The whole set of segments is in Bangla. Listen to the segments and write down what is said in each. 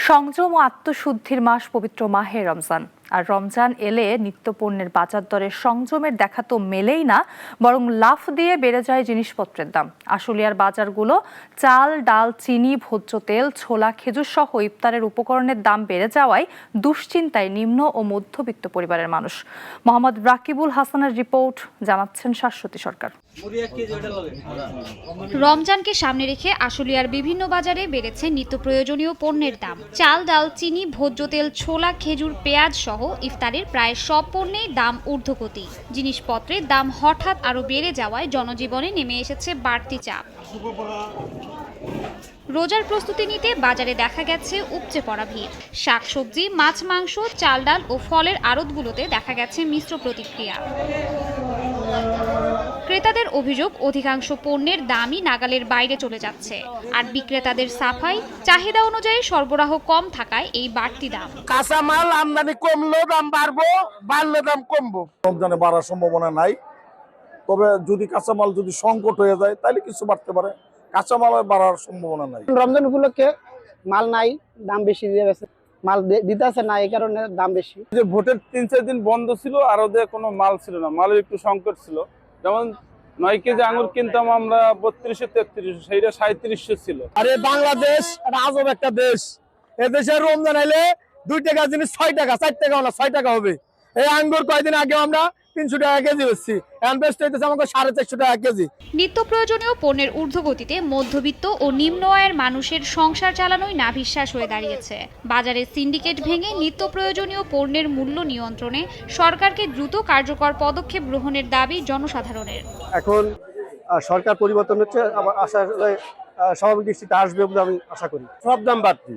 সংযম ও আত্মশুদ্ধির মাস পবিত্র মাহে রমজান। আর রমজান এলে নিত্যপণ্যের বাজার দরের সংযমের দেখা তো মেলেই না, বরং লাফ দিয়ে বেড়ে যায় জিনিসপত্রের দাম। আশুলিয়ার বাজারগুলো চাল, ডাল, চিনি, ভোজ্য তেল, ছোলা, খেজুর সহ ইফতারের উপকরণের দাম বেড়ে যাওয়ায় দুশ্চিন্তায় নিম্ন ও মধ্যবিত্ত পরিবারের মানুষ। মোহাম্মদ রাকিবুল হাসানের রিপোর্ট, জানাচ্ছেন শাশ্বতী সরকার। রমজানকে সামনে রেখে আশুলিয়ার বিভিন্ন বাজারে বেড়েছে নিত্য প্রয়োজনীয় পণ্যের দাম। চাল, ডাল, চিনি, ভোজ্য তেল, ছোলা, খেজুর, পেঁয়াজ সহ ইফতারের প্রায় সব পণ্যেই দাম ঊর্ধ্বগতি। জিনিসপত্রের দাম হঠাৎ আরও বেড়ে যাওয়ায় জনজীবনে নেমে এসেছে বাড়তি চাপ। রোজার প্রস্তুতি নিতে বাজারে দেখা গেছে উপচে পড়া ভিড়। শাকসবজি, মাছ, মাংস, চাল, ডাল ও ফলের আড়তগুলোতে দেখা গেছে মিশ্র প্রতিক্রিয়া। ক্রেতাদের অভিযোগ, অধিকাংশ পণ্যের দামই নাগালের বাইরে চলে যাচ্ছে। আর বিক্রেতাদের সাফাই, চাহিদা অনুযায়ী সরবরাহ কম থাকায় এই বাড়তি দাম। কাঁচামাল আমদানি কমলেও দাম বাড়বো, বাড়লে দাম কমবো। রমজানে বাড়ার সম্ভাবনা নাই, তবে যদি কাঁচামাল যদি সংকট হয়ে যায় তাহলে কিছু বাড়তে পারে। কাঁচামাল বাড়ার সম্ভাবনা নাই। রমজান উপলক্ষে মাল নাই, দাম বেশি দিয়ে গেছে। মাল দিতেছে না, এই কারণে দাম বেশি। যে ভোটের 3-4 দিন বন্ধ ছিল আর ওদের কোনো মাল ছিল না, মালের একটু সংকট ছিল। যেমন 9 কেজি আঙুর কিনতাম আমরা 32-33, সেইটা 3700 ছিল। আরে বাংলাদেশ আজব একটা দেশ। এদেশের রমজান এলে 2 টাকা জিনিস 6 টাকা, 4 টাকা না 6 টাকা হবে। এই আঙ্গুর কয়েকদিন আগে আমরা 300 টাকা কেজি বেচছি, এখন বেচতে হইতেছে আমাকে 450 টাকা কেজি। নিত্য প্রয়োজনীয় পণ্যের ঊর্ধ্বগতিতে মধ্যবিত্ত ও নিম্ন আয়ের মানুষের সংসার চালানোই নাভিশ্বাস হয়ে দাঁড়িয়েছে। বাজারে সিন্ডিকেট ভেঙে নিত্য প্রয়োজনীয় পণ্যের মূল্য নিয়ন্ত্রণে সরকারকে দ্রুত কার্যকর পদক্ষেপ গ্রহণের দাবি জনসাধারণের। এখন সরকার পরিবর্তন হচ্ছে, আশা স্বাভাবিক দৃষ্টিতে আসবে বলে আমি আশা করি। সব দাম বাড়তি,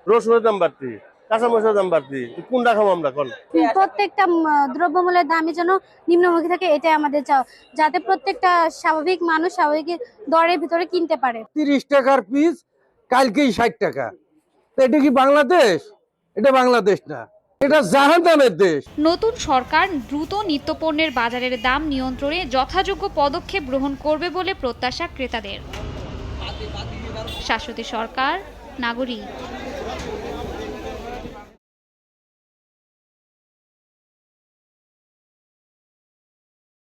রসুনের দাম বাড়তি, কাঁচা মশলার দাম বাড়তি, কোনটা খাবো আমরা? প্রত্যেকটা দ্রব্যমূল্যের দামই যেন নিম্নমুখী থাকে, এটাই আমাদের চাও, যাতে প্রত্যেকটা স্বাভাবিক মানুষ স্বাভাবিক দরের ভিতরে কিনতে পারে। 30 টাকার পিস কালকেই 60 টাকা। এটা কি বাংলাদেশ? এটা বাংলাদেশ না, এটা জাহান্নামের দেশ। নতুন সরকার দ্রুত নিত্যপণ্যের বাজারের দাম নিয়ন্ত্রণে যথাযোগ্য পদক্ষেপ গ্রহণ করবে বলে প্রত্যাশা ক্রেতাদের। শাশ্বতী সরকার, নাগরিক।